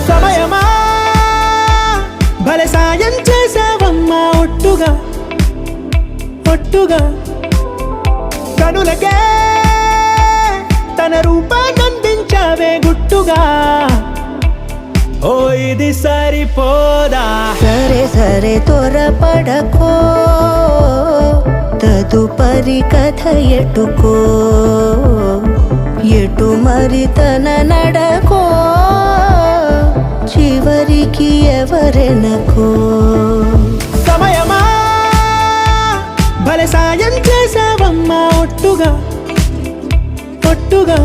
సమయమా భలే సాయం చేసావమ్మా ఒట్టుగా ఒట్టుగా కనులకే తన రూపాన్నందించావే గుట్టుగా ఓ ఇది సరిపోదా సరే సరే త్వరపడకో తదుపరి కథ ఎటుకో ఎటు మరి తన నడకో చివరికి ఎవరెనకో సమయమా భలే సాయం చేసావమ్మా ఒట్టుగా ఒట్టుగా